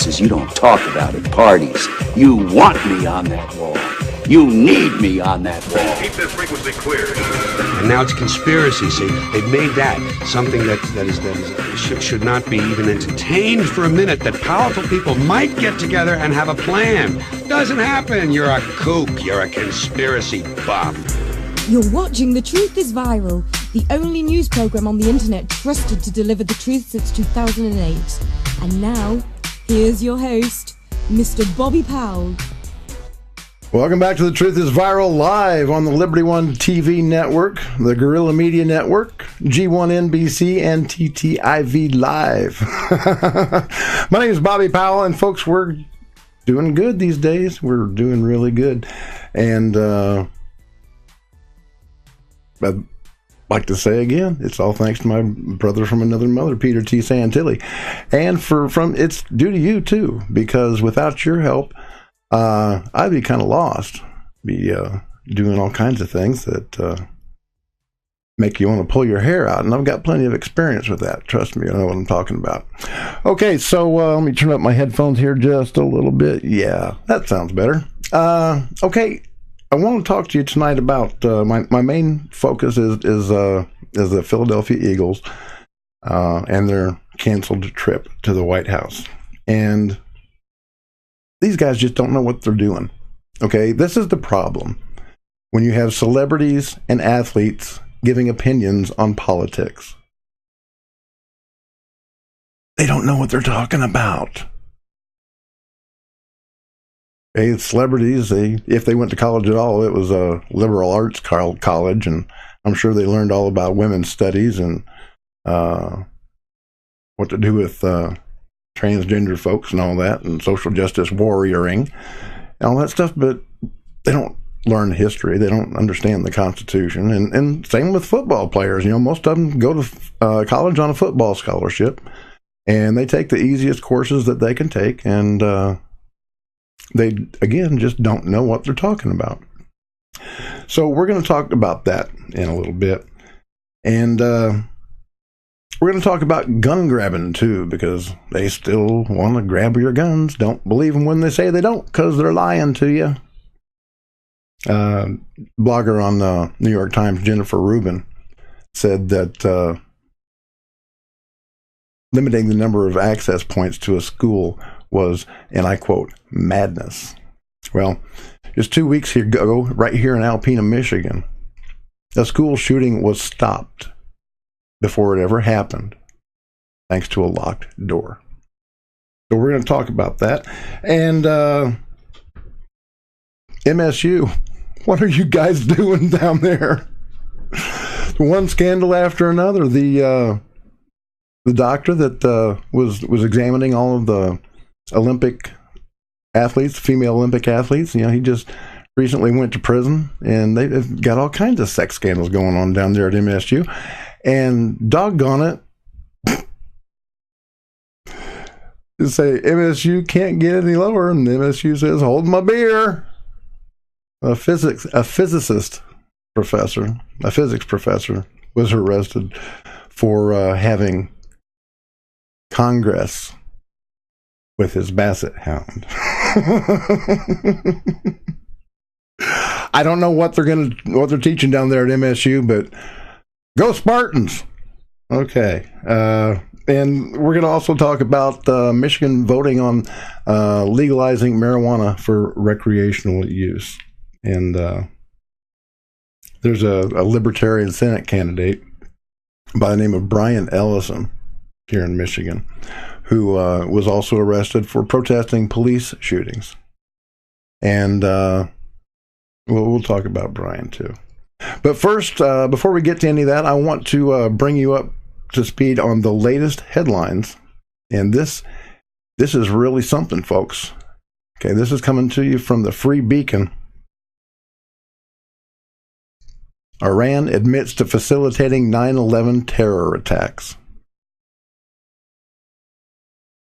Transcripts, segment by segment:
places you don't talk about at parties. You want me on that wall. You need me on that wall. Keep this frequency clear. And now it's a conspiracy. See, they've made that something that should not be even entertained for a minute. That powerful people might get together and have a plan. Doesn't happen. You're a kook. You're a conspiracy buff. You're watching The Truth is Viral, the only news program on the internet trusted to deliver the truth since 2008. And now, here's your host, Mr. Bobby Powell. Welcome back to The Truth is Viral, live on the Liberty One TV network, the Guerrilla Media Network, G1 NBC, and TTIV Live. My name is Bobby Powell, and folks, we're doing good these days. We're doing really good. And I'd like to say again, it's all thanks to my brother from another mother, Peter T. Santilli. And it's due to you, too, because without your help, I'd be kind of lost, be doing all kinds of things that make you want to pull your hair out, and I've got plenty of experience with that. Trust me, I know what I'm talking about. Okay, so let me turn up my headphones here just a little bit. Yeah, that sounds better. Okay, I want to talk to you tonight about my main focus is the Philadelphia Eagles and their canceled trip to the White House. And these guys just don't know what they're doing. Okay, this is the problem when you have celebrities and athletes giving opinions on politics. They don't know what they're talking about. Okay, celebrities, if they went to college at all, it was a liberal arts college, and I'm sure they learned all about women's studies and what to do with transgender folks and all that, and social justice warrioring and all that stuff, but they don't learn history. They don't understand the Constitution. And same with football players. You know, most of them go to college on a football scholarship, and they take the easiest courses that they can take, and they, again, just don't know what they're talking about. So we're going to talk about that in a little bit. And we're going to talk about gun grabbing, too, because they still want to grab your guns. Don't believe them when they say they don't, because they're lying to you. Blogger on the New York Times, Jennifer Rubin, said that limiting the number of access points to a school was, and I quote, madness. Well, just 2 weeks ago, right here in Alpena, Michigan, a school shooting was stopped before it ever happened, thanks to a locked door. So we're going to talk about that. And MSU, what are you guys doing down there? One scandal after another. The doctor that was examining all of the Olympic athletes, female Olympic athletes, you know, he just recently went to prison, and they've got all kinds of sex scandals going on down there at MSU. And doggone it, you say MSU can't get any lower, and MSU says, hold my beer. A physics professor was arrested for having Congress with his basset hound. I don't know what they're teaching down there at MSU, but go Spartans. Okay. And we're going to also talk about Michigan voting on legalizing marijuana for recreational use. And there's a Libertarian Senate candidate by the name of Brian Ellison here in Michigan who was also arrested for protesting police shootings. And we'll talk about Brian, too. But first, before we get to any of that, I want to bring you up to speed on the latest headlines. And this is really something, folks. Okay, this is coming to you from the Free Beacon. Iran admits to facilitating 9/11 terror attacks.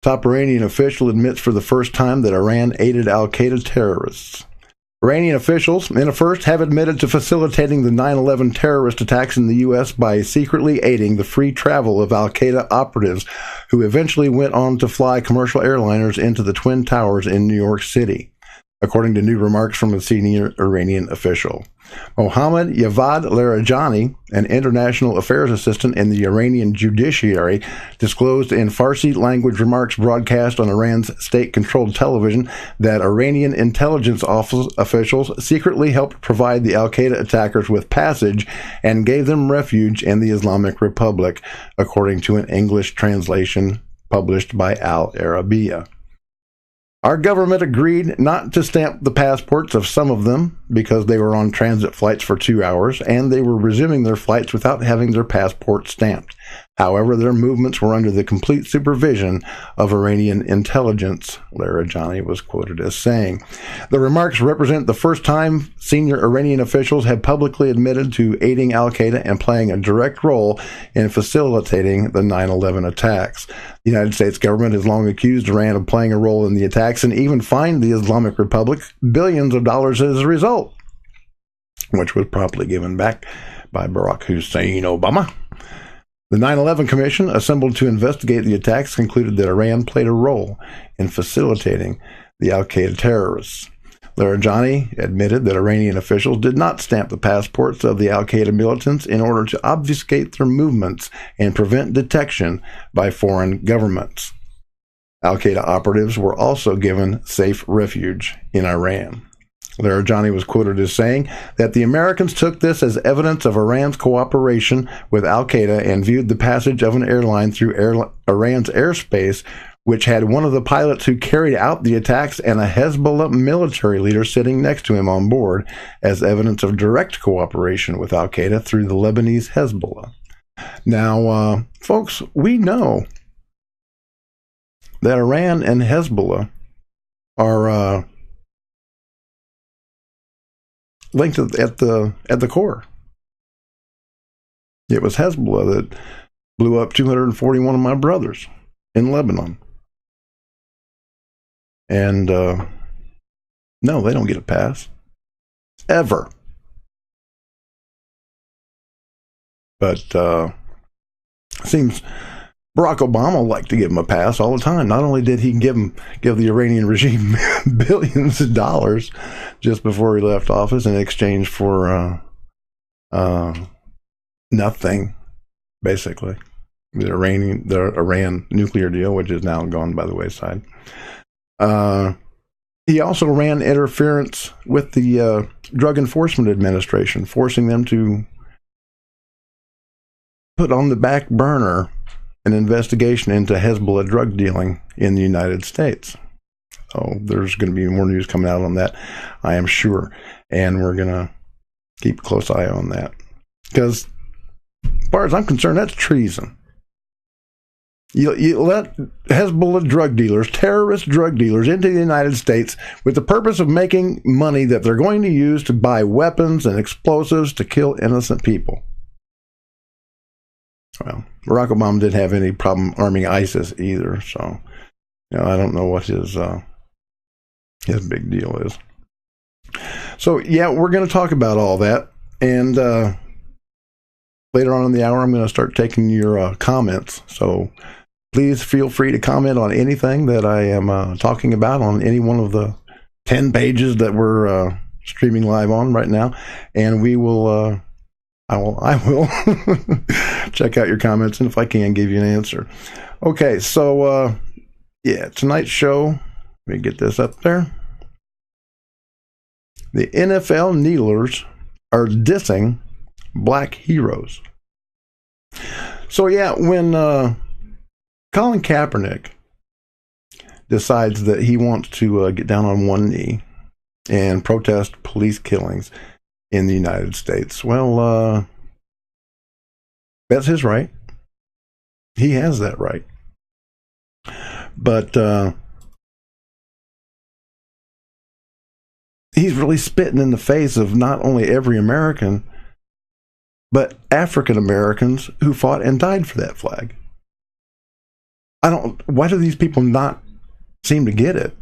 Top Iranian official admits for the first time that Iran aided al-Qaeda terrorists. Iranian officials, in a first, have admitted to facilitating the 9/11 terrorist attacks in the U.S. by secretly aiding the free travel of al-Qaeda operatives who eventually went on to fly commercial airliners into the Twin Towers in New York City, according to new remarks from a senior Iranian official. Mohammad Javad Larijani, an international affairs assistant in the Iranian judiciary, disclosed in Farsi language remarks broadcast on Iran's state-controlled television that Iranian intelligence officials secretly helped provide the al-Qaeda attackers with passage and gave them refuge in the Islamic Republic, according to an English translation published by Al Arabiya. Our government agreed not to stamp the passports of some of them because they were on transit flights for 2 hours, and they were resuming their flights without having their passports stamped. However, their movements were under the complete supervision of Iranian intelligence, Larijani was quoted as saying. The remarks represent the first time senior Iranian officials have publicly admitted to aiding al-Qaeda and playing a direct role in facilitating the 9/11 attacks. The United States government has long accused Iran of playing a role in the attacks and even fined the Islamic Republic billions of dollars as a result, which was promptly given back by Barack Hussein Obama. The 9/11 Commission, assembled to investigate the attacks, concluded that Iran played a role in facilitating the al-Qaeda terrorists. Larijani admitted that Iranian officials did not stamp the passports of the al-Qaeda militants in order to obfuscate their movements and prevent detection by foreign governments. Al-Qaeda operatives were also given safe refuge in Iran. Larijani was quoted as saying that the Americans took this as evidence of Iran's cooperation with al-Qaeda and viewed the passage of an airline through Iran's airspace, which had one of the pilots who carried out the attacks and a Hezbollah military leader sitting next to him on board, as evidence of direct cooperation with al-Qaeda through the Lebanese Hezbollah. Now, folks, we know that Iran and Hezbollah are linked at the core. It was Hezbollah that blew up 241 of my brothers in Lebanon. And no, they don't get a pass. Ever. But seems Barack Obama liked to give him a pass all the time. Not only did he give the Iranian regime billions of dollars just before he left office in exchange for nothing, basically. The Iran nuclear deal, which is now gone by the wayside. He also ran interference with the Drug Enforcement Administration, forcing them to put on the back burner an investigation into Hezbollah drug dealing in the United States. So there's going to be more news coming out on that, I am sure. And we're going to keep a close eye on that. Because, as far as I'm concerned, that's treason. You let Hezbollah drug dealers, terrorist drug dealers, into the United States with the purpose of making money that they're going to use to buy weapons and explosives to kill innocent people. Well, Barack Obama didn't have any problem arming ISIS either, so I don't know what his big deal is. So yeah, we're going to talk about all that, and later on in the hour, I'm going to start taking your comments. So please feel free to comment on anything that I am talking about on any one of the 10 pages that we're streaming live on right now, and we will. I will check out your comments, and if I can, give you an answer. Okay, so yeah, tonight's show. Let me get this up there. The NFL kneelers are dissing black heroes. So yeah, when Colin Kaepernick decides that he wants to get down on one knee and protest police killings in the United States, well, that's his right. He has that right. But he's really spitting in the face of not only every American, but African Americans who fought and died for that flag. Why do these people not seem to get it?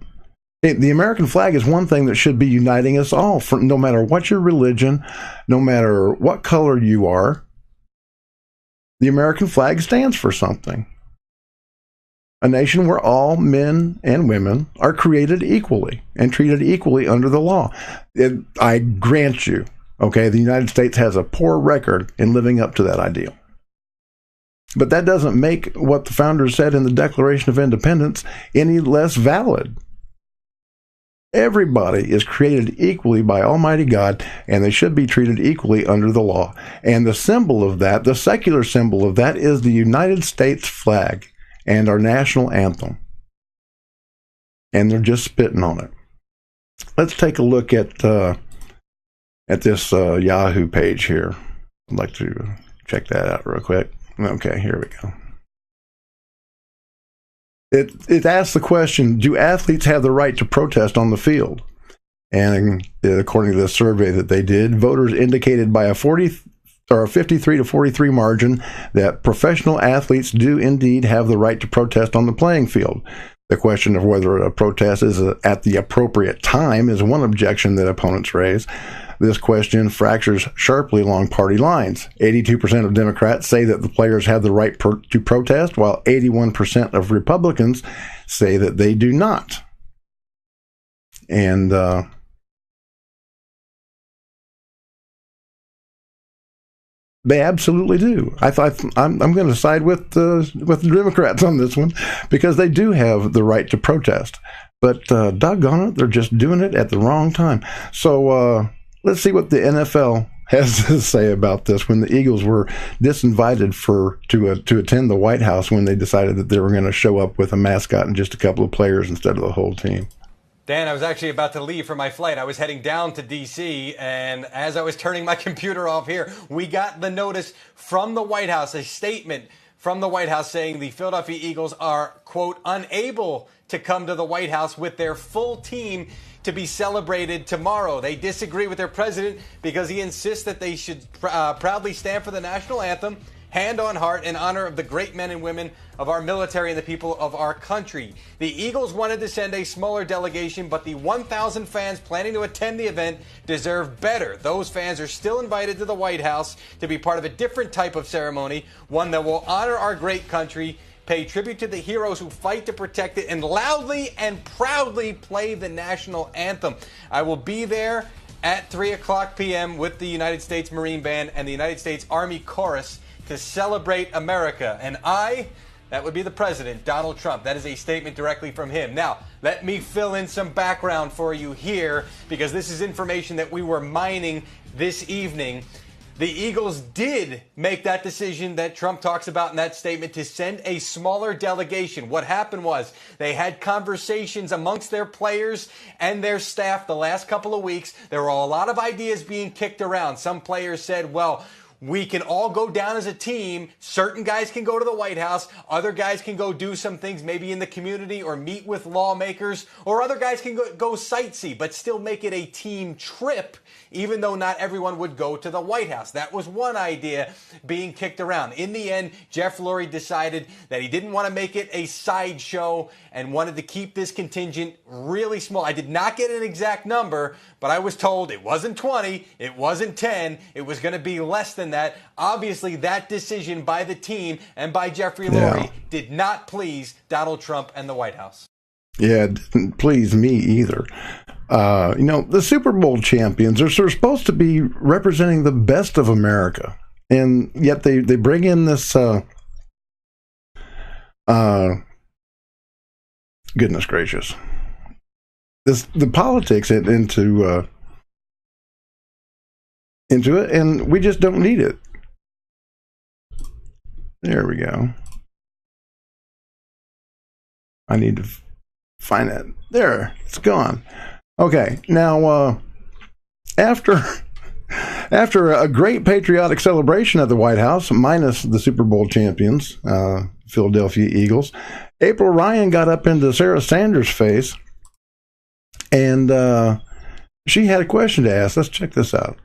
The American flag is one thing that should be uniting us all, no matter what your religion, no matter what color you are. The American flag stands for something. A nation where all men and women are created equally and treated equally under the law. I grant you, okay, the United States has a poor record in living up to that ideal. But that doesn't make what the founders said in the Declaration of Independence any less valid. Everybody is created equally by Almighty God, and they should be treated equally under the law. And the symbol of that, the secular symbol of that, is the United States flag and our national anthem. And they're just spitting on it. Let's take a look at this Yahoo page here. I'd like to check that out real quick. Okay, here we go. It asks the question, do athletes have the right to protest on the field? And according to the survey that they did, voters indicated by a 53 to 43 margin that professional athletes do indeed have the right to protest on the playing field. The question of whether a protest is at the appropriate time is one objection that opponents raise. This question fractures sharply along party lines. 82% of Democrats say that the players have the right to protest, while 81% of Republicans say that they do not. And they absolutely do. I'm going to side with the Democrats on this one, because they do have the right to protest. But doggone it, they're just doing it at the wrong time. So let's see what the NFL has to say about this when the Eagles were disinvited to attend the White House when they decided that they were going to show up with a mascot and just a couple of players instead of the whole team. Dan, I was actually about to leave for my flight. I was heading down to D.C., and as I was turning my computer off here, we got the notice from the White House, a statement from the White House saying the Philadelphia Eagles are, quote, unable to come to the White House with their full team to be celebrated tomorrow. They disagree with their president because he insists that they should proudly stand for the national anthem, hand on heart, in honor of the great men and women of our military and the people of our country. The Eagles wanted to send a smaller delegation, but the 1,000 fans planning to attend the event deserve better. Those fans are still invited to the White House to be part of a different type of ceremony, one that will honor our great country, pay tribute to the heroes who fight to protect it, and loudly and proudly play the national anthem. I will be there at 3 o'clock p.m. with the United States Marine Band and the United States Army Chorus to celebrate America. And that would be the president, Donald Trump. That is a statement directly from him. Now, let me fill in some background for you here, because this is information that we were mining this evening. The Eagles did make that decision that Trump talks about in that statement to send a smaller delegation. What happened was they had conversations amongst their players and their staff the last couple of weeks. There were a lot of ideas being kicked around. Some players said, well, we can all go down as a team. Certain guys can go to the White House. Other guys can go do some things maybe in the community or meet with lawmakers. Or other guys can go sightsee, but still make it a team trip, even though not everyone would go to the White House. That was one idea being kicked around. In the end, Jeff Lurie decided that he didn't want to make it a sideshow and wanted to keep this contingent really small. I did not get an exact number, but I was told it wasn't 20, it wasn't 10, it was going to be less than that. Obviously, that decision by the team and by Jeffrey Lurie did not please Donald Trump and the White House. Yeah, it didn't please me either. The Super Bowl champions are supposed to be representing the best of America, and yet they bring in this goodness gracious, the politics into it, and we just don't need it. There we go. I need to find it. There, it's gone. Okay, now after a great patriotic celebration at the White House, minus the Super Bowl champions, Philadelphia Eagles, April Ryan got up into Sarah Sanders' face, and she had a question to ask. Let's check this out.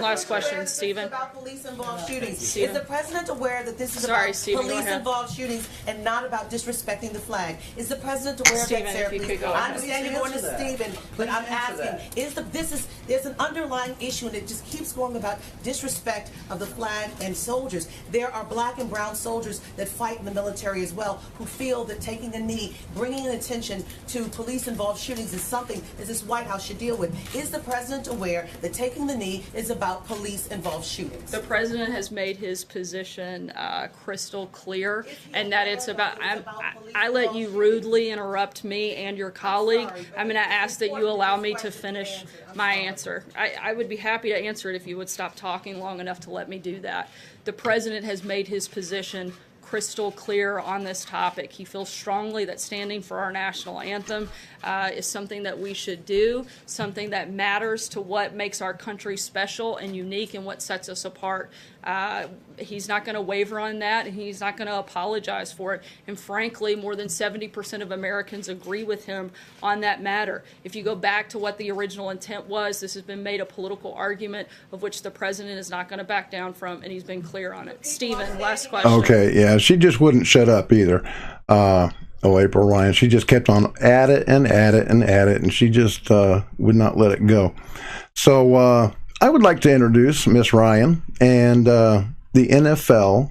Last question, Stephen. About police-involved shootings. Stephen. Is the president aware that this is Sorry, about Stephen, police-involved shootings and not about disrespecting the flag? Is the president aware Stephen, of that, Sarah? if you could go I ahead. understand you're going to Stephen, but I'm asking: there's an underlying issue, and it just keeps going about disrespect of the flag and soldiers. There are black and brown soldiers that fight in the military as well, who feel that taking a knee, bringing attention to police-involved shootings is something that this White House should deal with. Is the president aware that taking the knee is about police-involved shootings? The president has made his position crystal clear, and that it's about. I let you rudely interrupt me and your colleague. I'm going to ask that you allow me to finish my answer. I would be happy to answer it if you would stop talking long enough to let me do that. The president has made his position crystal clear on this topic. He feels strongly that standing for our national anthem is something that we should do, something that matters to what makes our country special and unique and what sets us apart. He's not going to waver on that, and he's not going to apologize for it. And frankly, more than 70% of Americans agree with him on that matter. If you go back to what the original intent was, this has been made a political argument of which the president is not going to back down from, and he's been clear on it. Stephen, last question. Okay, yeah, she just wouldn't shut up either. April Ryan, she just kept on at it and at it and at it, and she just would not let it go. So I would like to introduce Miss Ryan and the NFL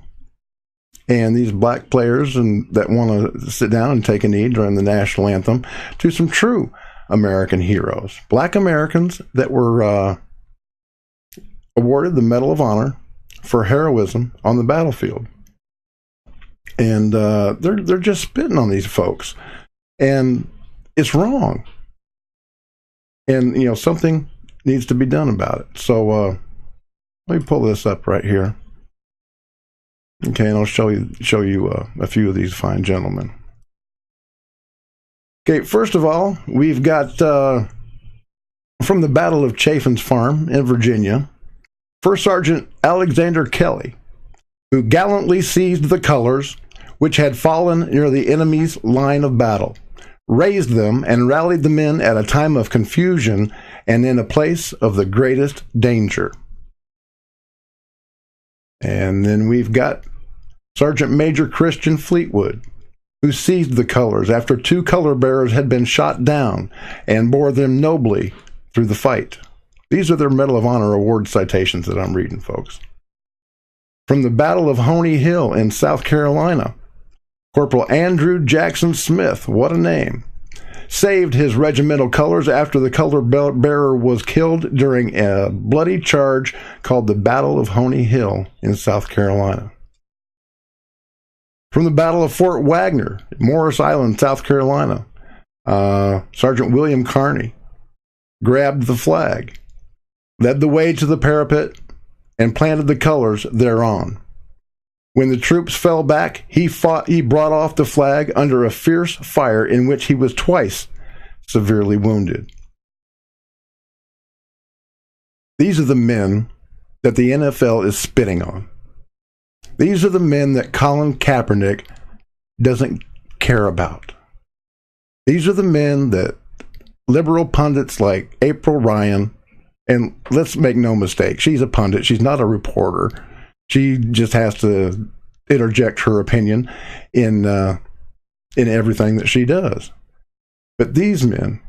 and these black players and that want to sit down and take a knee during the national anthem to some true American heroes, black Americans that were awarded the Medal of Honor for heroism on the battlefield. And they're just spitting on these folks, and it's wrong. And something needs to be done about it. So let me pull this up right here. Okay, and I'll show you a few of these fine gentlemen. Okay, first of all, we've got from the Battle of Chaffin's Farm in Virginia, First Sergeant Alexander Kelly, who gallantly seized the colors which had fallen near the enemy's line of battle, raised them and rallied the men at a time of confusion and in a place of the greatest danger. And then we've got Sergeant Major Christian Fleetwood, who seized the colors after 2 color bearers had been shot down and bore them nobly through the fight. These are their Medal of Honor award citations that I'm reading, folks. From the Battle of Honey Hill in South Carolina, Corporal Andrew Jackson Smith, what a name, saved his regimental colors after the color bearer was killed during a bloody charge called the Battle of Honey Hill in South Carolina. From the Battle of Fort Wagner, Morris Island, South Carolina, Sergeant William Carney grabbed the flag, led the way to the parapet, and planted the colors thereon. When the troops fell back, he brought off the flag under a fierce fire in which he was twice severely wounded. These are the men that the NFL is spitting on. These are the men that Colin Kaepernick doesn't care about. These are the men that liberal pundits like April Ryan, and let's make no mistake, she's a pundit, she's not a reporter. She just has to interject her opinion in everything that she does. But these men,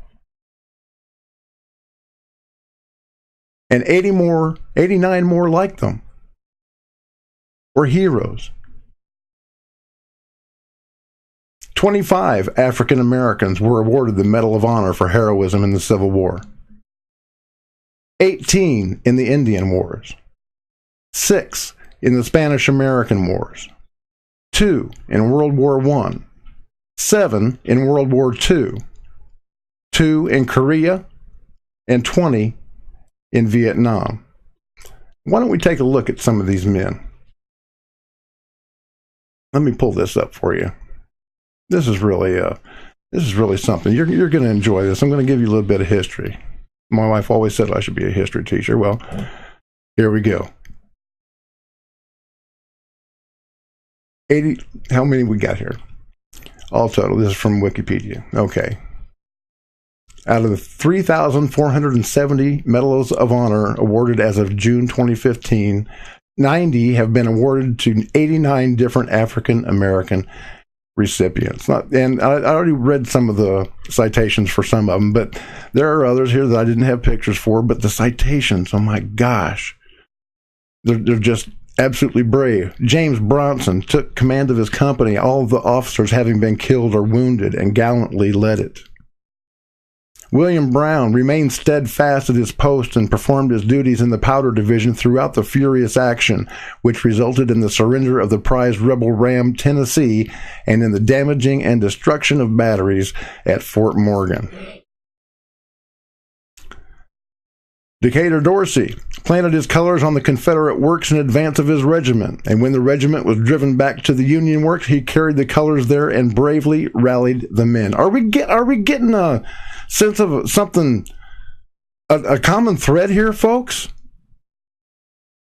and 89 more like them, were heroes. 25 African Americans were awarded the Medal of Honor for heroism in the Civil War. 18 in the Indian Wars. 6 in the Spanish-American Wars, 2 in World War I, 7 in World War II, 2 in Korea, and 20 in Vietnam. Why don't we take a look at some of these men? Let me pull this up for you. This is really something. You're going to enjoy this. I'm going to give you a little bit of history. My wife always said I should be a history teacher. Well, here we go. 80, how many we got here? All total, this is from Wikipedia. Okay. Out of the 3,470 Medals of Honor awarded as of June 2015, 90 have been awarded to 89 different African American recipients. And I already read some of the citations for some of them, but there are others here that I didn't have pictures for. But the citations, oh my gosh, they're just absolutely brave. James Bronson took command of his company, all of the officers having been killed or wounded, and gallantly led it. William Brown remained steadfast at his post and performed his duties in the Powder Division throughout the furious action, which resulted in the surrender of the prized rebel ram Tennessee and in the damaging and destruction of batteries at Fort Morgan. Decatur Dorsey planted his colors on the Confederate works in advance of his regiment, and when the regiment was driven back to the Union works, he carried the colors there and bravely rallied the men. Are we getting a sense of something, a common thread here, folks?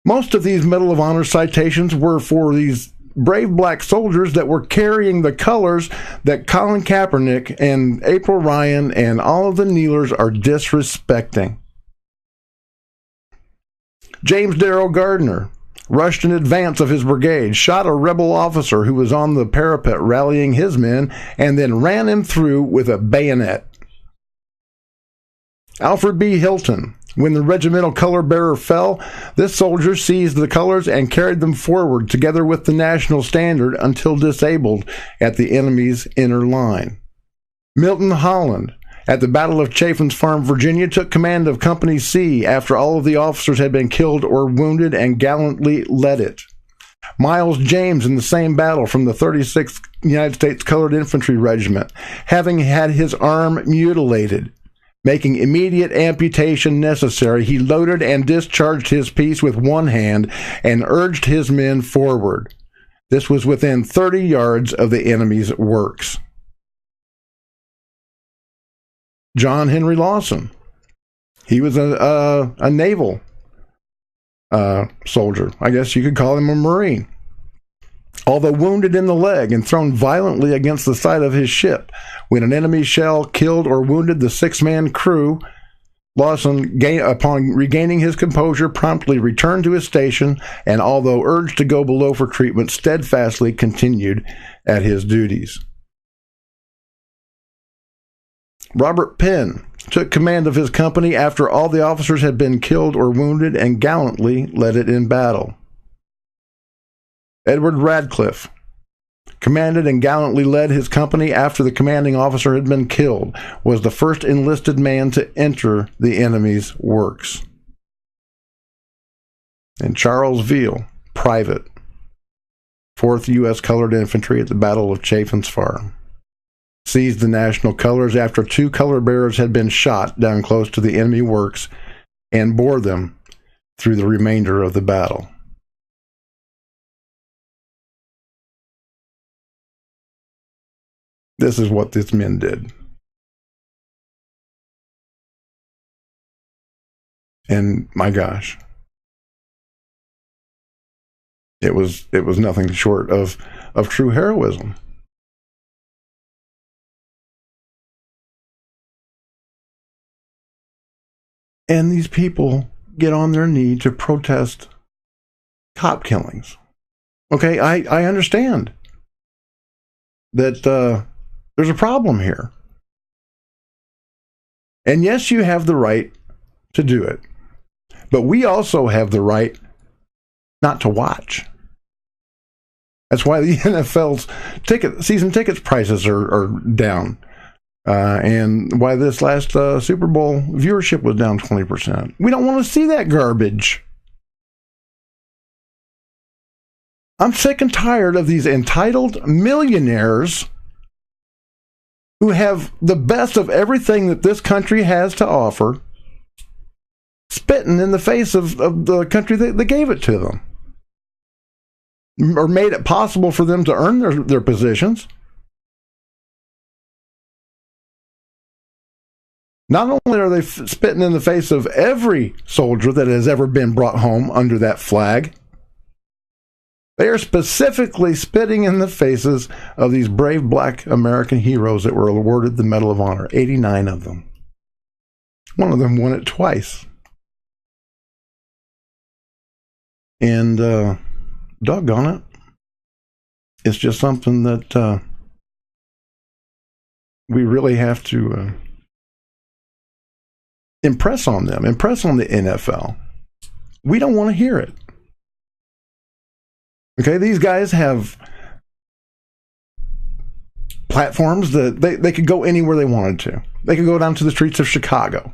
Most of these Medal of Honor citations were for these brave black soldiers that were carrying the colors that Colin Kaepernick and April Ryan and all of the kneelers are disrespecting. James Darrell Gardner rushed in advance of his brigade, shot a rebel officer who was on the parapet rallying his men, and then ran him through with a bayonet. Alfred B. Hilton, when the regimental color bearer fell, this soldier seized the colors and carried them forward together with the national standard until disabled at the enemy's inner line. Milton Holland, at the Battle of Chaffin's Farm, Virginia, took command of Company C after all of the officers had been killed or wounded and gallantly led it. Miles James, in the same battle from the 36th United States Colored Infantry Regiment, having had his arm mutilated, making immediate amputation necessary, he loaded and discharged his piece with one hand and urged his men forward. This was within 30 yards of the enemy's works. John Henry Lawson. He was a naval soldier. I guess you could call him a Marine. Although wounded in the leg and thrown violently against the side of his ship, when an enemy shell killed or wounded the six-man crew, Lawson, upon regaining his composure, promptly returned to his station and, although urged to go below for treatment, steadfastly continued at his duties. Robert Penn took command of his company after all the officers had been killed or wounded and gallantly led it in battle. Edward Radcliffe commanded and gallantly led his company after the commanding officer had been killed, was the first enlisted man to enter the enemy's works. And Charles Veal, private, 4th U.S. Colored Infantry at the Battle of Chaffin's Farm, seized the national colors after 2 color bearers had been shot down close to the enemy works and bore them through the remainder of the battle. This is what these men did. And my gosh, it was nothing short of true heroism. And these people get on their knee to protest cop killings. Okay, I understand that there's a problem here. And yes, you have the right to do it. But we also have the right not to watch. That's why the NFL's season tickets prices are down. And why this last Super Bowl viewership was down 20%. We don't want to see that garbage. I'm sick and tired of these entitled millionaires who have the best of everything that this country has to offer, spitting in the face of the country that gave it to them, or made it possible for them to earn their positions. Not only are they spitting in the face of every soldier that has ever been brought home under that flag, they are specifically spitting in the faces of these brave black American heroes that were awarded the Medal of Honor, 89 of them. One of them won it twice. And doggone it, it's just something that we really have to impress on them, impress on the NFL. We don't want to hear it. Okay, these guys have platforms that they could go anywhere they wanted to. They could go down to the streets of Chicago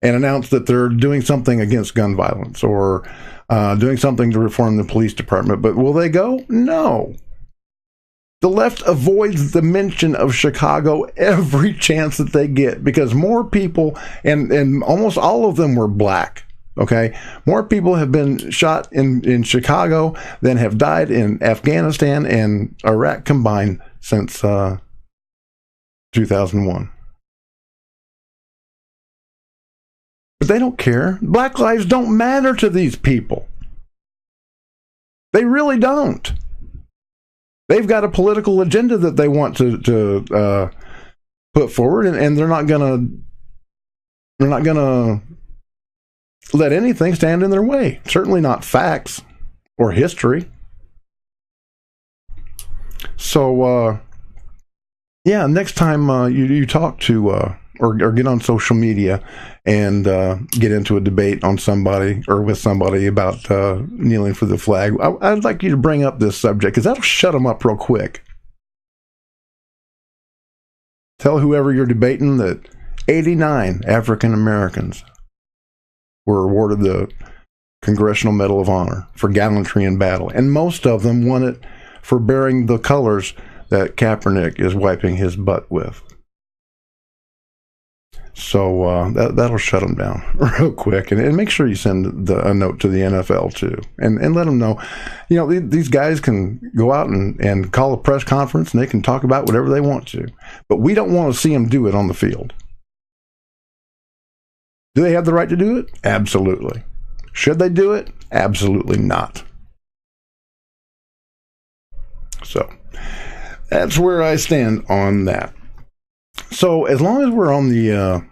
and announce that they're doing something against gun violence or doing something to reform the police department. But will they go? No. The left avoids the mention of Chicago every chance that they get because more people, and almost all of them were black, okay? More people have been shot in Chicago than have died in Afghanistan and Iraq combined since 2001. But they don't care. Black lives don't matter to these people. They really don't. They've got a political agenda that they want to put forward, and they're not gonna let anything stand in their way. Certainly not facts or history. So, yeah, next time you talk to or get on social media and get into a debate on somebody or with somebody about kneeling for the flag, I'd like you to bring up this subject because that'll shut them up real quick. Tell whoever you're debating that 89 African Americans were awarded the Congressional Medal of Honor for gallantry in battle, and most of them won it for bearing the colors that Kaepernick is wiping his butt with. So that'll shut them down real quick, and make sure you send a note to the NFL too, and let them know, these guys can go out and call a press conference and they can talk about whatever they want to, but we don't want to see them do it on the field. Do they have the right to do it? Absolutely. Should they do it? Absolutely not. So that's where I stand on that. So as long as we're on the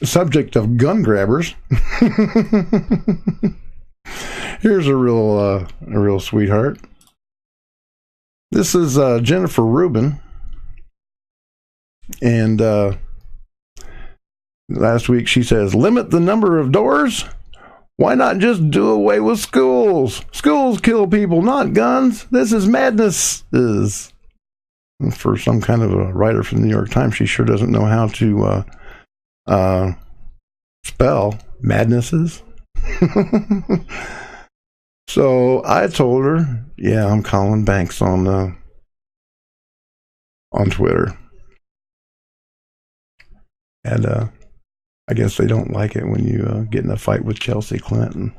subject of gun grabbers, here's a real sweetheart. This is Jennifer Rubin, and last week she says, "Limit the number of doors. Why not just do away with schools? Schools kill people, not guns. This is madness." For some kind of a writer from the New York Times, she sure doesn't know how to spell madnesses. So I told her, yeah, I'm calling banks on Twitter. And I guess they don't like it when you get in a fight with Chelsea Clinton.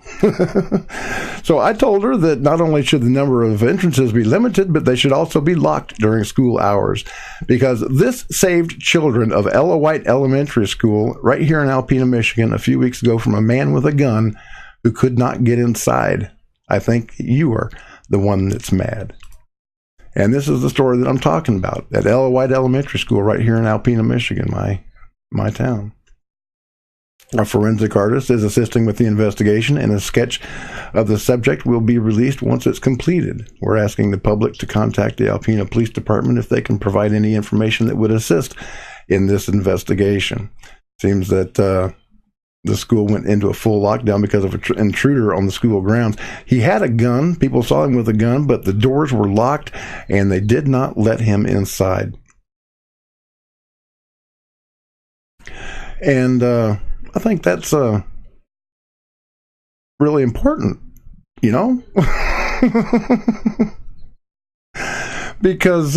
So I told her that not only should the number of entrances be limited, but they should also be locked during school hours, because this saved children of Ella White Elementary School right here in Alpena, Michigan, a few weeks ago from a man with a gun who could not get inside. I think you are the one that's mad. And this is the story that I'm talking about at Ella White Elementary School right here in Alpena, Michigan, my town. A forensic artist is assisting with the investigation, and a sketch of the subject will be released once it's completed. We're asking the public to contact the Alpena Police Department if they can provide any information that would assist in this investigation. Seems that the school went into a full lockdown because of an intruder on the school grounds. He had a gun. People saw him with a gun, but the doors were locked, and they did not let him inside. And I think that's really important, because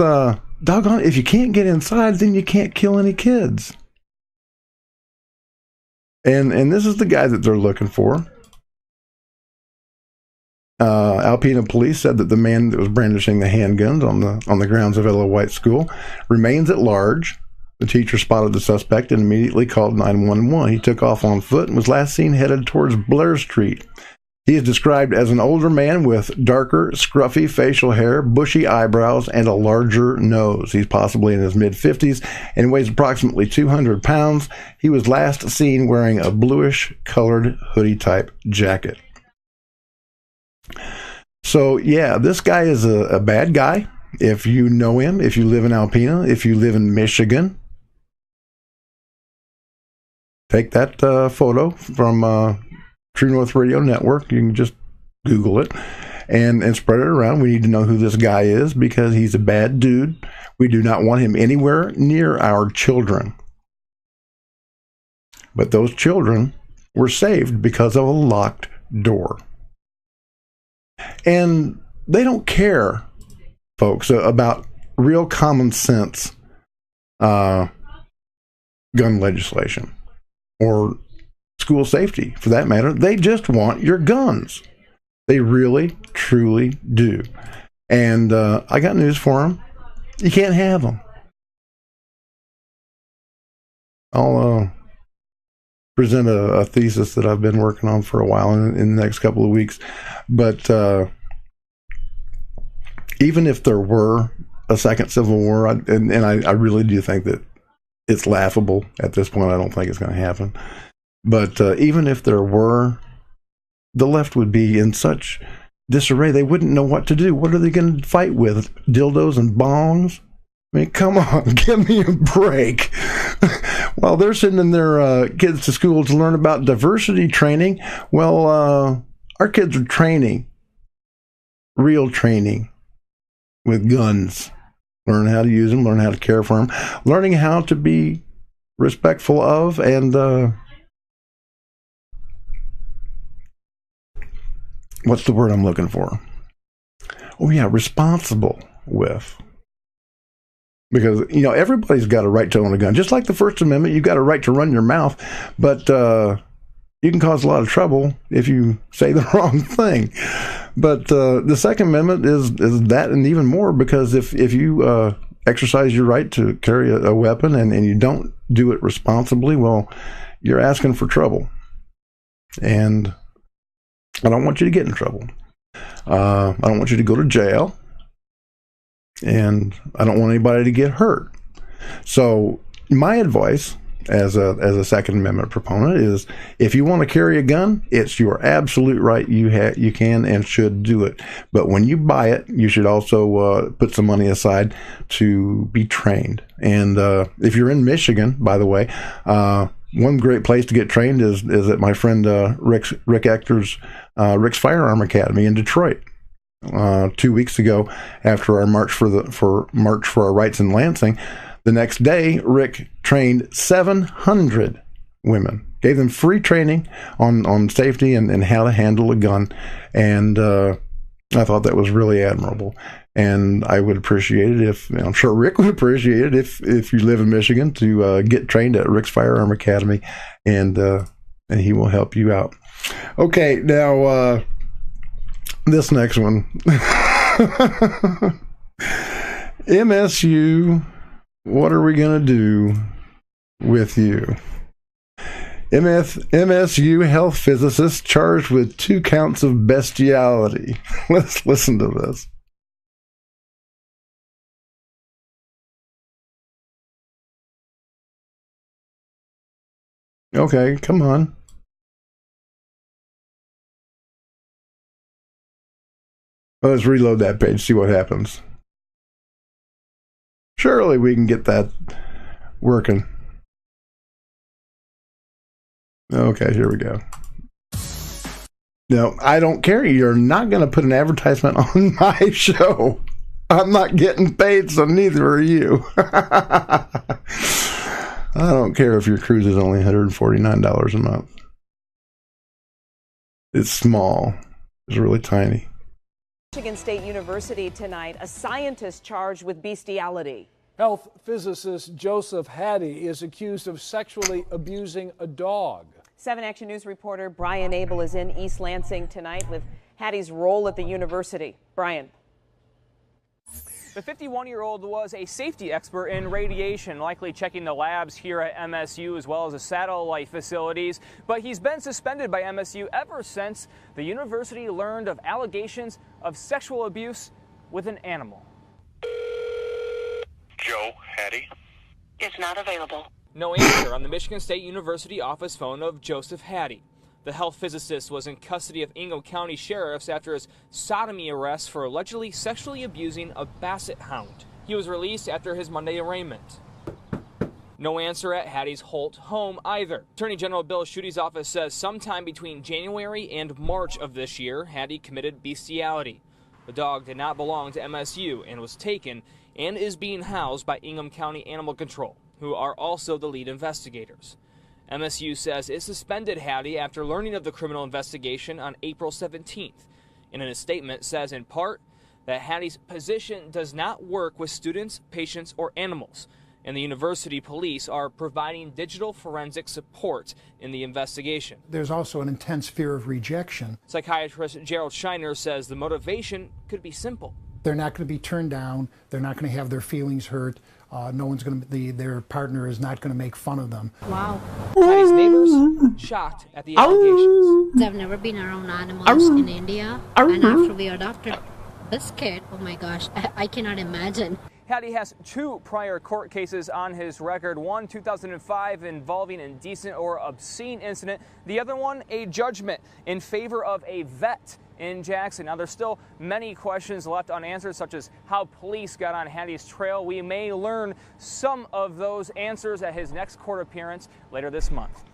doggone it, if you can't get inside, then you can't kill any kids. And this is the guy that they're looking for. Alpena police said that the man that was brandishing the handguns on the grounds of Ella White School remains at large. The teacher spotted the suspect and immediately called 911. He took off on foot and was last seen headed towards Blair Street. He is described as an older man with darker, scruffy facial hair, bushy eyebrows, and a larger nose. He's possibly in his mid-50s and weighs approximately 200 pounds. He was last seen wearing a bluish-colored hoodie-type jacket. So, yeah, this guy is a bad guy. If you know him, if you live in Alpena, if you live in Michigan, take that photo from True North Radio Network. You can just Google it and spread it around. We need to know who this guy is because he's a bad dude. We do not want him anywhere near our children. But those children were saved because of a locked door. And they don't care, folks, about real common sense gun legislation or school safety, for that matter. They just want your guns. They really, truly do. And I got news for them. You can't have them. I'll present a thesis that I've been working on for a while in the next couple of weeks. But even if there were a second Civil War, I really do think that it's laughable at this point. I don't think it's going to happen. But even if there were, the left would be in such disarray, they wouldn't know what to do. What are they going to fight with? Dildos and bongs? I mean, come on, give me a break. While they're sending their kids to school to learn about diversity training, well, our kids are training, real training, with guns. Learn how to use them, learn how to care for them, learning how to be respectful of and what's the word I'm looking for? Oh, yeah, responsible with. Because, you know, everybody's got a right to own a gun. Just like the First Amendment, you've got a right to run your mouth, but you can cause a lot of trouble if you say the wrong thing. But the Second Amendment is that and even more, because if you exercise your right to carry a weapon and you don't do it responsibly, well, you're asking for trouble. And I don't want you to get in trouble. I don't want you to go to jail. And I don't want anybody to get hurt. So my advice as a Second Amendment proponent is, if you want to carry a gun, it's your absolute right. You can and should do it. But when you buy it, you should also put some money aside to be trained. And if you're in Michigan, by the way, one great place to get trained is at my friend Rick Ector's Rick's Firearm Academy in Detroit. 2 weeks ago, after our March for Our Rights in Lansing, the next day Rick trained 700 women, gave them free training on safety and how to handle a gun, and I thought that was really admirable. And I would appreciate it if, I'm sure Rick would appreciate it if you live in Michigan, to get trained at Rick's Firearm Academy, and he will help you out. Okay, now this next one. MSU, what are we going to do with you? MSU health physicist charged with 2 counts of bestiality. Let's listen to this. Okay, come on. Let's reload that page, see what happens. Surely we can get that working. Okay, here we go. No, I don't care. You're not going to put an advertisement on my show. I'm not getting paid, so neither are you. I don't care if your cruise is only $149 a month. It's small. It's really tiny. Michigan State University tonight, a scientist charged with bestiality. Health physicist Joseph Hattie is accused of sexually abusing a dog. 7 Action News reporter Brian Abel is in East Lansing tonight with Hattie's role at the university. Brian. The 51-year-old was a safety expert in radiation, likely checking the labs here at MSU as well as the satellite facilities. But he's been suspended by MSU ever since the university learned of allegations of sexual abuse with an animal. Joe Hattie is not available. No answer on the Michigan State University office phone of Joseph Hattie. The health physicist was in custody of Ingham County sheriffs after his sodomy arrest for allegedly sexually abusing a basset hound. He was released after his Monday arraignment. No answer at Hattie's Holt home either. Attorney General Bill Schuette's office says sometime between January and March of this year, Hattie committed bestiality. The dog did not belong to MSU and was taken and is being housed by Ingham County Animal Control, who are also the lead investigators. MSU says it suspended Hattie after learning of the criminal investigation on April 17th, and in a statement says in part that Hattie's position does not work with students, patients, or animals, and the university police are providing digital forensic support in the investigation. There's also an intense fear of rejection. Psychiatrist Gerald Shiner says the motivation could be simple. They're not going to be turned down. They're not going to have their feelings hurt. No one's going to. Their partner is not going to make fun of them. Wow. Hattie's neighbors shocked at the allegations. I've never been around animals in India, and after we adopted this kid, oh my gosh, I cannot imagine. Hattie has 2 prior court cases on his record. One, 2005, involving indecent or obscene incident. The other one, a judgment in favor of a vet in Jackson. Now, there's still many questions left unanswered, such as how police got on Hattie's trail. We may learn some of those answers at his next court appearance later this month.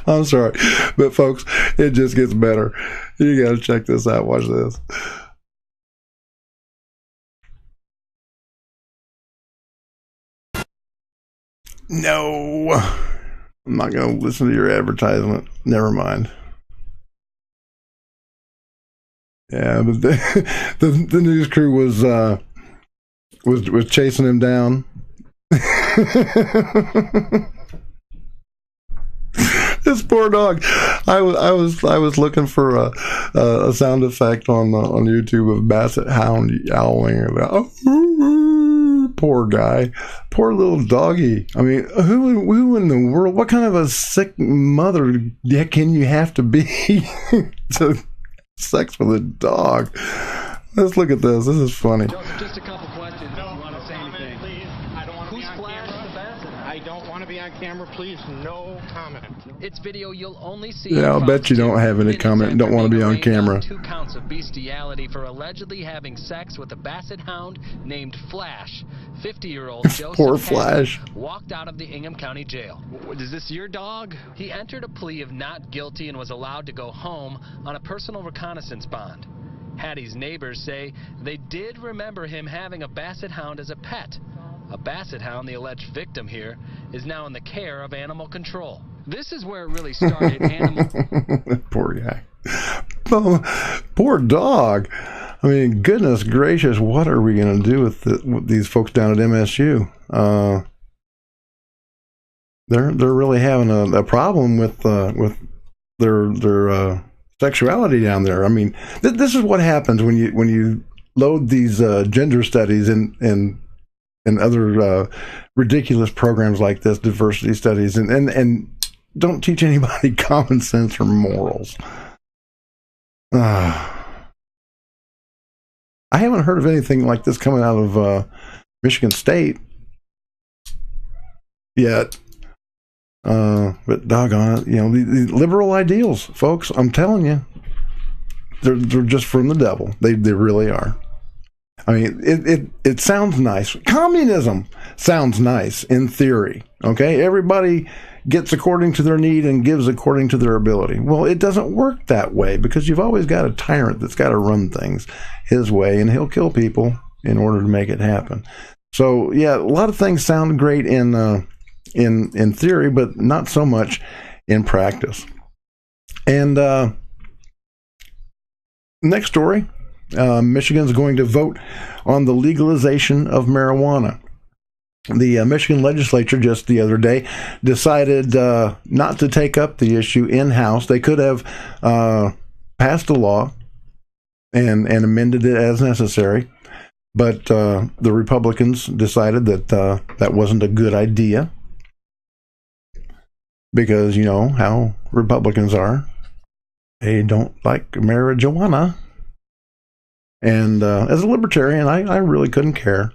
I'm sorry, but folks, it just gets better. You got to check this out. Watch this. No, I'm not going to listen to your advertisement. Never mind. Yeah, but the news crew was chasing him down. This poor dog. I was looking for a sound effect on YouTube of basset hound yowling. Poor guy, poor little doggy. I mean, who in the world? What kind of a sick mother can you have to be to have sex with a dog? Let's look at this. This is funny. Just a couple questions. No, you want to say anything? Please. I don't want to be on camera. I don't want to be on camera. Please, no comment. It's video you'll only see. Yeah, I'll bet you don't have any comment and don't want to be on camera. 2 counts of bestiality for allegedly having sex with a basset hound named Flash. 50-year-old Joseph Poor Flash walked out of the Ingham County Jail. Is this your dog? He entered a plea of not guilty and was allowed to go home on a personal reconnaissance bond. Hattie's neighbors say they did remember him having a basset hound as a pet. A basset hound, the alleged victim here, is now in the care of animal control. This is where it really started. Poor guy. Oh, poor dog. I mean, goodness gracious, what are we going to do with these folks down at MSU? They're really having a problem with their sexuality down there. I mean, this is what happens when you load these gender studies and other ridiculous programs like this, diversity studies, and don't teach anybody common sense or morals. I haven't heard of anything like this coming out of Michigan State yet. But doggone it, the liberal ideals, folks, I'm telling you, they're just from the devil. They really are. I mean, it sounds nice. Communism sounds nice in theory. Okay, everybody gets according to their need and gives according to their ability. Well, it doesn't work that way because you've always got a tyrant that's got to run things his way, and he'll kill people in order to make it happen. So yeah, a lot of things sound great in theory, but not so much in practice. And next story. Michigan's going to vote on the legalization of marijuana. The Michigan legislature just the other day decided not to take up the issue in-house. They could have passed a law and amended it as necessary. But the Republicans decided that that wasn't a good idea because you know how Republicans are. They don't like marijuana. And as a libertarian, I really couldn't care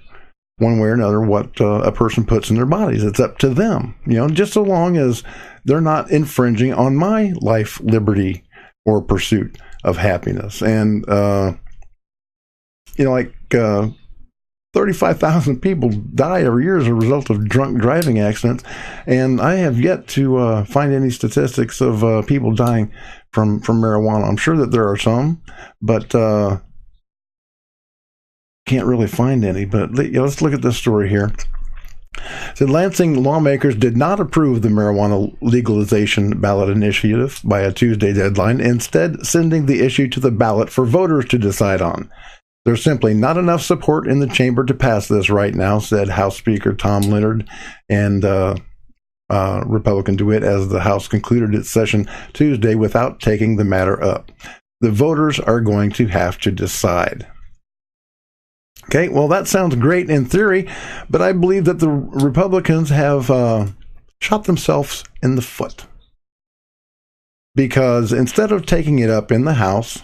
one way or another what a person puts in their bodies. It's up to them, you know, just so long as they're not infringing on my life, liberty, or pursuit of happiness. And, you know, like 35,000 people die every year as a result of drunk driving accidents. And I have yet to find any statistics of people dying from marijuana. I'm sure that there are some, but can't really find any. But let's look at this story here. It said Lansing lawmakers did not approve the marijuana legalization ballot initiative by a Tuesday deadline, instead sending the issue to the ballot for voters to decide on. There's simply not enough support in the chamber to pass this right now, said House Speaker Tom Leonard and Republican DeWitt as the House concluded its session Tuesday without taking the matter up. The voters are going to have to decide. Okay, well, that sounds great in theory, but I believe that the Republicans have shot themselves in the foot. Because instead of taking it up in the House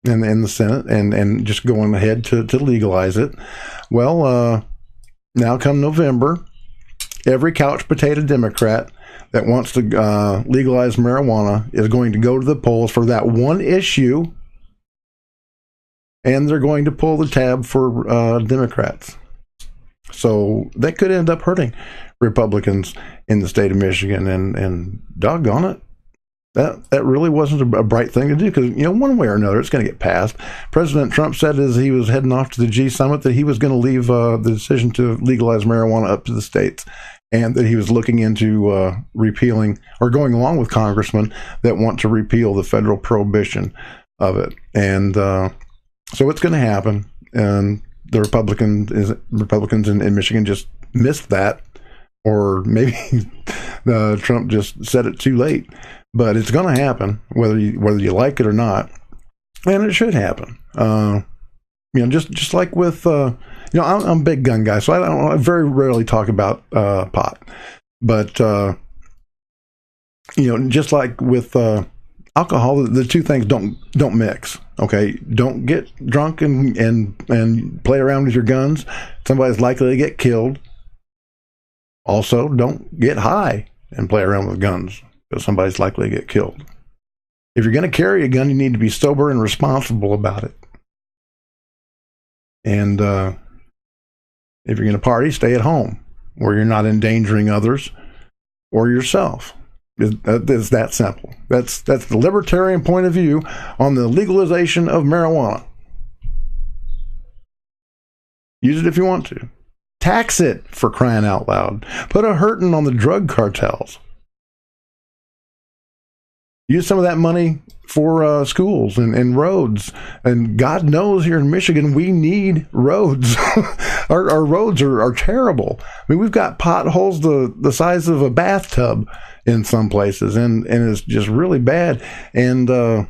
and in the Senate and just going ahead to legalize it, well, now come November, every couch potato Democrat that wants to legalize marijuana is going to go to the polls for that one issue, and they're going to pull the tab for Democrats. So that could end up hurting Republicans in the state of Michigan, and doggone it, that really wasn't a bright thing to do, because, you know, one way or another, it's going to get passed. President Trump said as he was heading off to the G Summit that he was going to leave the decision to legalize marijuana up to the states, and that he was looking into repealing or going along with congressmen that want to repeal the federal prohibition of it. And so it's going to happen, and the Republicans in Michigan just missed that, or maybe Trump just said it too late. But it's going to happen, whether you like it or not, and it should happen. You know, just like with you know, I'm a big gun guy, so I very rarely talk about pot, but you know, just like with alcohol, the two things don't mix. Okay, don't get drunk and play around with your guns. Somebody's likely to get killed. Also, don't get high and play around with guns, because somebody's likely to get killed. If you're going to carry a gun, you need to be sober and responsible about it. And if you're going to party, stay at home, where you're not endangering others or yourself. It's that simple. That's the libertarian point of view on the legalization of marijuana. Use it if you want to. Tax it, for crying out loud. Put a hurting on the drug cartels. Use some of that money for schools and roads. And God knows here in Michigan, we need roads. Our roads are terrible. I mean, we've got potholes the size of a bathtub in some places, and it's just really bad. And we're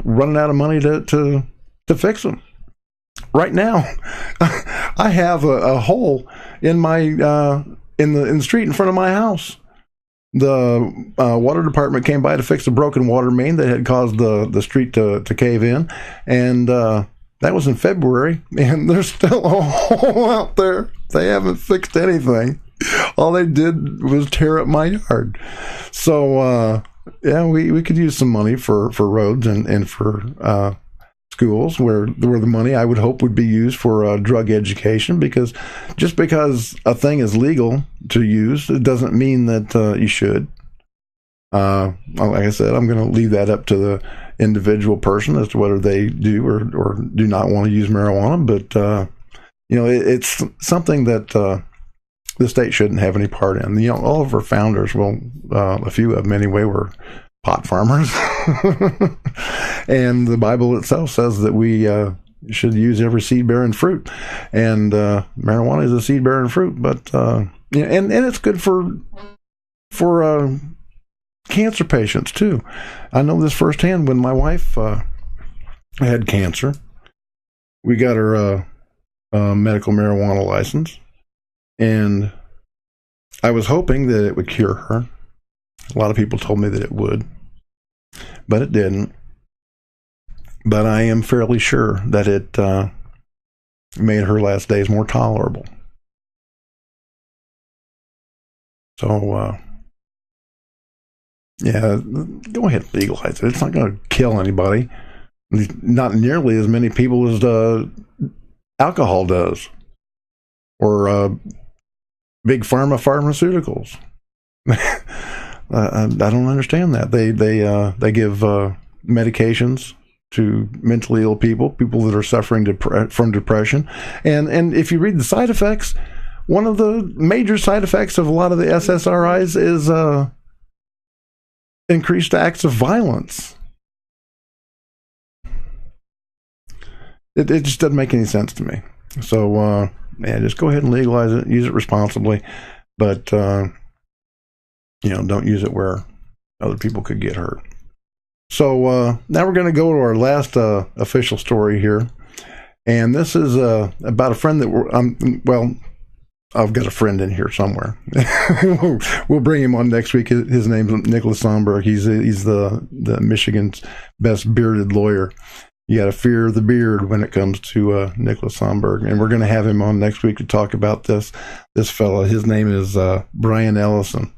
running out of money to fix them. Right now, I have a hole in my in the street in front of my house. The water department came by to fix a broken water main that had caused the street to cave in, and that was in February, and there's still a hole out there. They haven't fixed anything. All they did was tear up my yard. So yeah, we could use some money for roads and for schools, where the money, I would hope, would be used for drug education, because just because a thing is legal to use, it doesn't mean that you should. Like I said, I'm going to leave that up to the individual person as to whether they do or do not want to use marijuana. But you know, it's something that the state shouldn't have any part in. You know, all of our founders, well, a few of them anyway, were pot farmers. And the Bible itself says that we should use every seed-bearing fruit, and marijuana is a seed-bearing fruit. But you know, and it's good for cancer patients too. I know this firsthand. When my wife had cancer, we got her medical marijuana license. And I was hoping that it would cure her. A lot of people told me that it would, but it didn't. But I am fairly sure that it made her last days more tolerable. So, yeah, go ahead and legalize it. It's not going to kill anybody. Not nearly as many people as alcohol does, or big pharmaceuticals. I don't understand that. They give medications to mentally ill people that are suffering from depression, and if you read the side effects, one of the major side effects of a lot of the SSRIs is increased acts of violence. It just doesn't make any sense to me. So, yeah, just go ahead and legalize it. Use it responsibly, but don't use it where other people could get hurt. So now we're going to go to our last official story here, and this is about a friend that I've got a friend in here somewhere. We'll bring him on next week. His name's Nicholas Sonberg. He's the Michigan's best bearded lawyer. You got to fear the beard when it comes to Nicholas Sonberg, and we're going to have him on next week to talk about this fella. His name is Brian Ellison.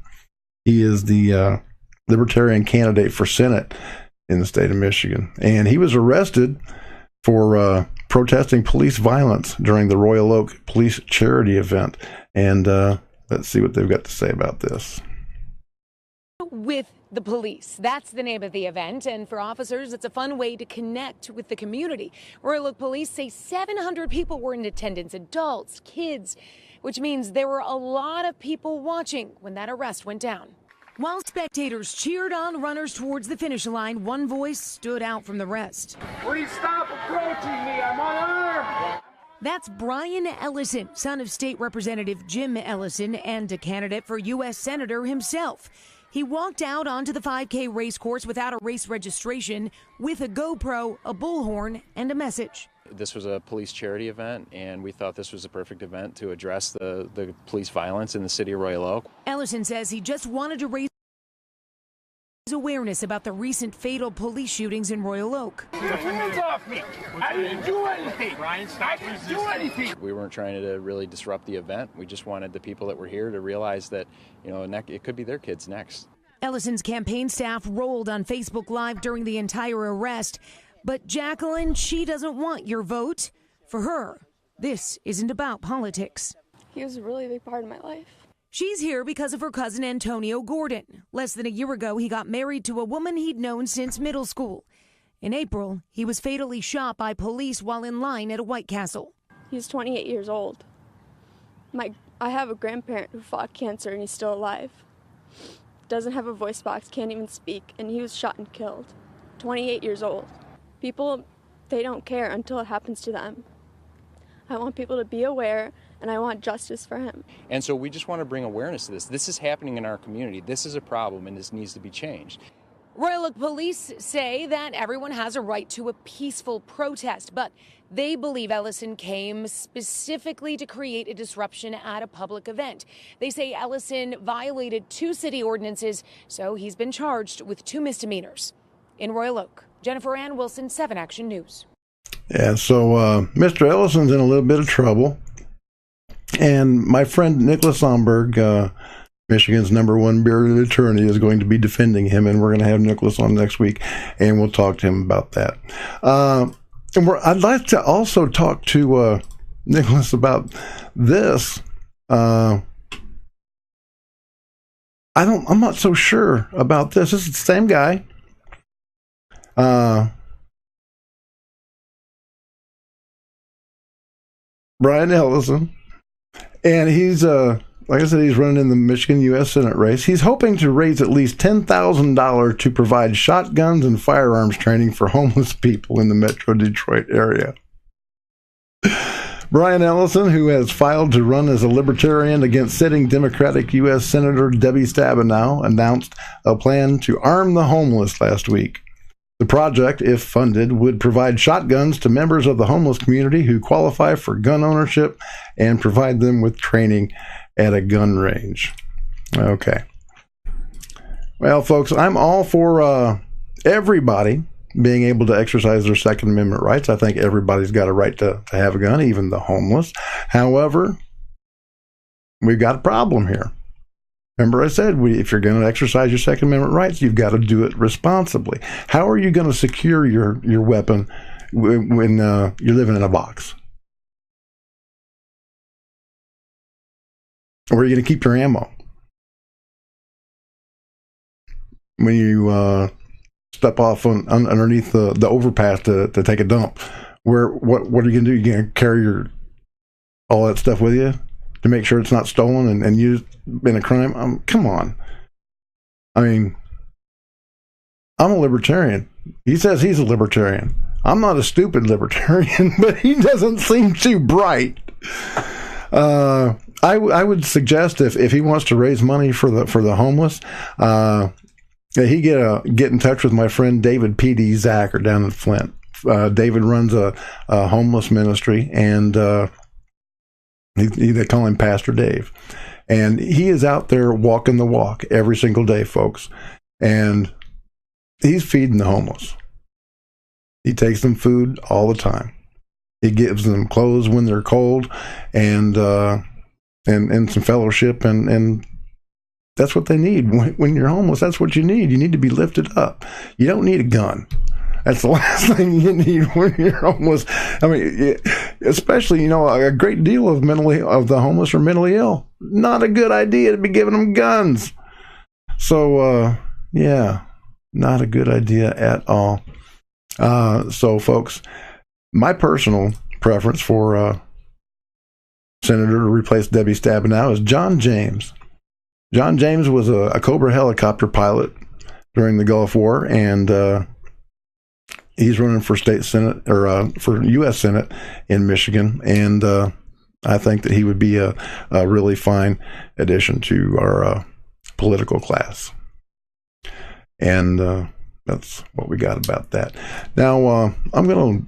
He is the Libertarian candidate for Senate in the state of Michigan, and he was arrested for protesting police violence during the Royal Oak Police Charity event. And let's see what they've got to say about this. With the police. That's the name of the event, and for officers, it's a fun way to connect with the community. Royal Oak Police say 700 people were in attendance, adults, kids, which means there were a lot of people watching when that arrest went down. While spectators cheered on runners towards the finish line, one voice stood out from the rest. Please stop approaching me, I'm unarmed. That's Brian Ellison, son of State Representative Jim Ellison and a candidate for U.S. Senator himself. He walked out onto the 5K race course without a race registration with a GoPro, a bullhorn, and a message. This was a police charity event, and we thought this was a perfect event to address the police violence in the city of Royal Oak. Ellison says he just wanted to raise awareness about the recent fatal police shootings in Royal Oak. Get your hands off me! I didn't do anything! I didn't do anything! We weren't trying to really disrupt the event. We just wanted the people that were here to realize that, it could be their kids next. Ellison's campaign staff rolled on Facebook Live during the entire arrest. But Jacqueline, she doesn't want your vote. For her, this isn't about politics. He was a really big part of my life. She's here because of her cousin Antonio Gordon. Less than a year ago, he got married to a woman he'd known since middle school. In April, he was fatally shot by police while in line at a White Castle. He's 28 years old. I have a grandparent who fought cancer and he's still alive. Doesn't have a voice box, can't even speak, and he was shot and killed. 28 years old. People, they don't care until it happens to them. I want people to be aware, and I want justice for him. And so we just want to bring awareness to this. This is happening in our community. This is a problem, and this needs to be changed. Royal Oak Police say that everyone has a right to a peaceful protest, but they believe Ellison came specifically to create a disruption at a public event. They say Ellison violated 2 city ordinances, so he's been charged with 2 misdemeanors. In Royal Oak, Jennifer Ann Wilson, 7 Action News. Yeah, so Mr. Ellison's in a little bit of trouble. And my friend Nicholas Sonberg, Michigan's #1 bearded attorney, is going to be defending him, and we're going to have Nicholas on next week, and we'll talk to him about that. And I'd like to also talk to Nicholas about this. I'm not so sure about this. This is the same guy. Brian Ellison, and he's like I said, he's running in the Michigan U.S. Senate race. He's hoping to raise at least $10,000 to provide shotguns and firearms training for homeless people in the Metro Detroit area. Brian Ellison, who has filed to run as a Libertarian against sitting Democratic U.S. Senator Debbie Stabenow, announced a plan to arm the homeless last week. The project, if funded, would provide shotguns to members of the homeless community who qualify for gun ownership and provide them with training at a gun range. Okay. Well, folks, I'm all for everybody being able to exercise their Second Amendment rights. I think everybody's got a right to have a gun, even the homeless. However, we've got a problem here. Remember I said, if you're going to exercise your Second Amendment rights, you've got to do it responsibly. How are you going to secure your weapon when you're living in a box? Where are you going to keep your ammo? When you step off underneath the overpass to take a dump, what are you going to do? You're going to carry all that stuff with you to make sure it's not stolen and used in a crime? Come on. I mean, I'm a libertarian. He says he's a libertarian. I'm not a stupid libertarian, but he doesn't seem too bright. I would suggest if he wants to raise money for the homeless, he get in touch with my friend David P.D. Zacher down in Flint. David runs a homeless ministry, and they call him Pastor Dave. And he is out there walking the walk every single day, folks. And he's feeding the homeless. He takes them food all the time. He gives them clothes when they're cold, and some fellowship, and that's what they need. When you're homeless, that's what you need. You need to be lifted up. You don't need a gun. That's the last thing you need when you're homeless. I mean, especially, a great deal of the homeless are mentally ill. Not a good idea to be giving them guns. So, not a good idea at all. So, folks, my personal preference for senator to replace Debbie Stabenow is John James. John James was a Cobra helicopter pilot during the Gulf War, and he's running for state senate or for U.S. Senate in Michigan, and I think that he would be a really fine addition to our political class. And that's what we got about that. Now, I'm going to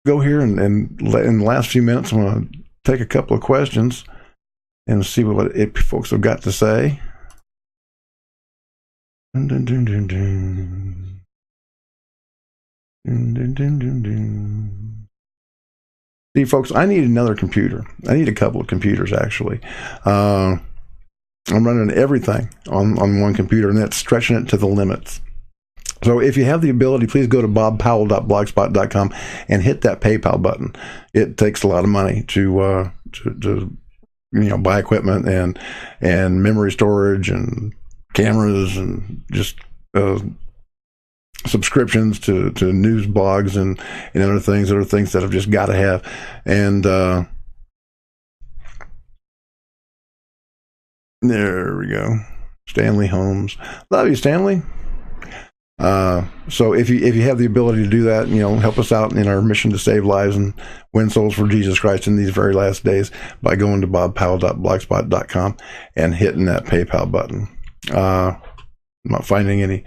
go here and in the last few minutes, I'm going to take a couple of questions and see what folks have got to say. Dun, dun, dun, dun, dun. Dun, dun, dun, dun, dun. See, folks, I need another computer. I need a couple of computers, actually. I'm running everything on one computer, and that's stretching it to the limits. So if you have the ability, please go to bobpowell.blogspot.com and hit that PayPal button. It takes a lot of money to buy equipment and memory storage and cameras and just subscriptions to news blogs and other things that I've just got to have. And there we go. Stanley Holmes. Love you, Stanley. So if you have the ability to do that, help us out in our mission to save lives and win souls for Jesus Christ in these very last days by going to bobpowell.blogspot.com and hitting that PayPal button. I'm not finding any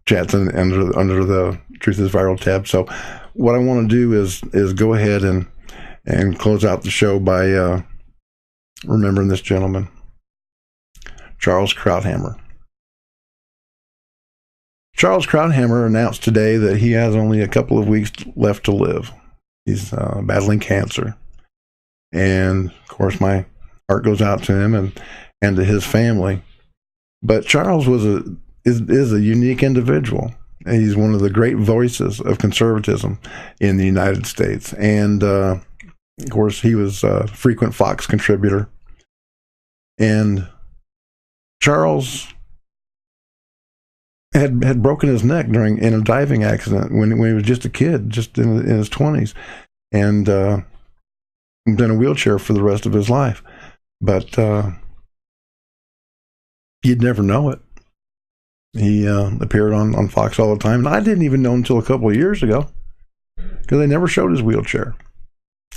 chats under the Truth is Viral tab. So what I want to do is go ahead and close out the show by remembering this gentleman, Charles Krauthammer. Charles Krauthammer announced today that he has only a couple of weeks left to live. He's battling cancer. And, of course, my heart goes out to him and to his family. But Charles is a unique individual. He's one of the great voices of conservatism in the United States. And, of course, he was a frequent Fox contributor. And Charles had broken his neck in a diving accident when he was just a kid, just in his 20s, and been in a wheelchair for the rest of his life. But you'd never know it. He appeared on Fox all the time, and I didn't even know until a couple of years ago because they never showed his wheelchair.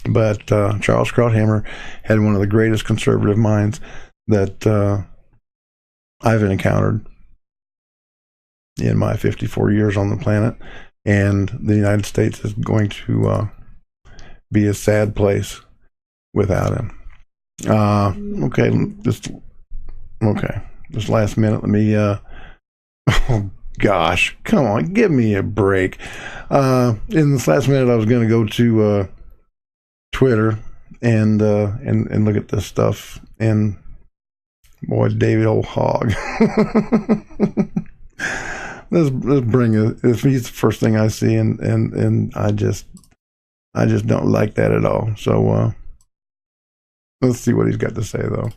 But Charles Krauthammer had one of the greatest conservative minds that I've encountered. in my 54 years on the planet, and the United States is going to be a sad place without him. Okay, this last minute, let me oh gosh, come on, give me a break. In this last minute, I was going to go to Twitter and look at this stuff, and boy, David old hog. Let's bring it. He's the first thing I see, and I just don't like that at all. So let's see what he's got to say, though.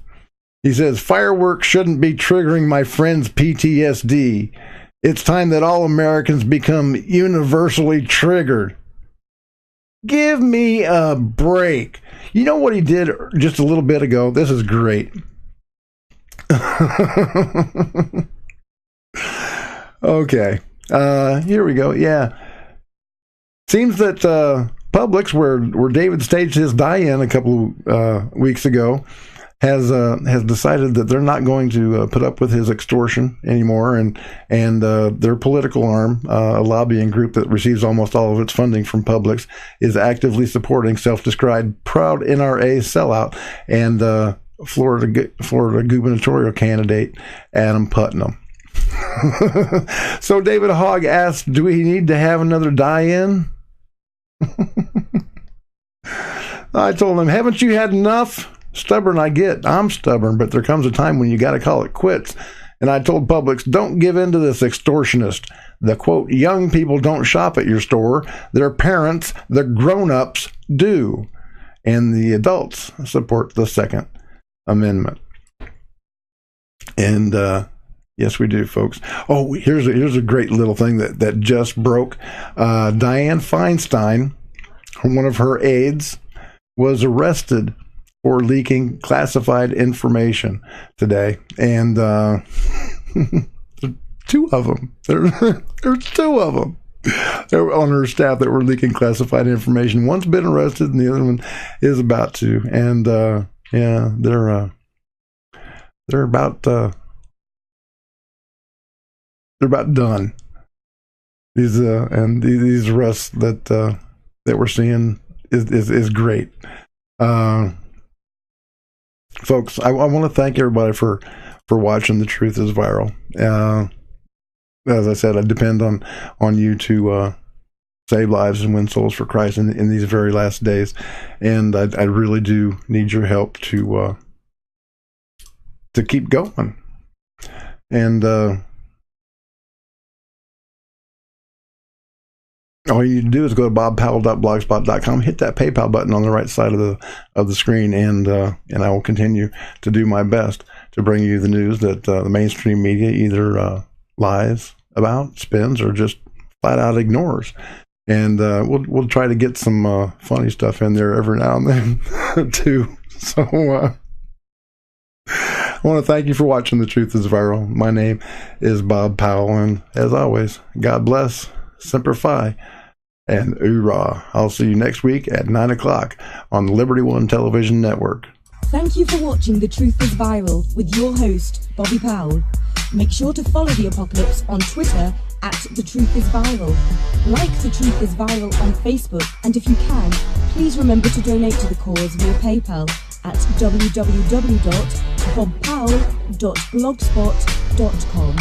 He says, fireworks shouldn't be triggering my friend's PTSD. It's time that all Americans become universally triggered. Give me a break. You know what he did just a little bit ago? This is great. Okay. Here we go. Yeah. Seems that Publix, where David staged his die-in a couple weeks ago, has decided that they're not going to put up with his extortion anymore, and their political arm, a lobbying group that receives almost all of its funding from Publix, is actively supporting self-described proud NRA sellout and Florida gubernatorial candidate Adam Putnam. So David Hogg asked, do we need to have another die-in? I told him, haven't you had enough? Stubborn I get. I'm stubborn, but there comes a time when you got to call it quits. And I told Publix, don't give in to this extortionist. The, quote, young people don't shop at your store. Their parents, the grown-ups, do. And the adults support the Second Amendment. And yes, we do, folks. Oh, here's a great little thing that just broke. Dianne Feinstein, one of her aides, was arrested for leaking classified information today. And two of them. There's two of them. They're on her staff that were leaking classified information. One's been arrested, and the other one is about to. And yeah, they're about done. These arrests that we're seeing is great. Folks, I want to thank everybody for watching The Truth is Viral. As I said, I depend on you to save lives and win souls for Christ in these very last days, and I really do need your help to keep going. And all you do is go to bobpowell.blogspot.com, hit that PayPal button on the right side of the screen, and I will continue to do my best to bring you the news that the mainstream media either lies about, spins, or just flat out ignores. And we'll try to get some funny stuff in there every now and then too. So I want to thank you for watching The Truth is Viral. My name is Bob Powell, and as always, God bless, Semper Fi, and hoorah. I'll see you next week at 9 o'clock on the Liberty One Television Network. Thank you for watching The Truth is Viral with your host, Bobby Powell. Make sure to follow The Apocalypse on Twitter at The Truth is Viral. Like The Truth is Viral on Facebook, and if you can, please remember to donate to the cause via PayPal at www.bobpowell.blogspot.com.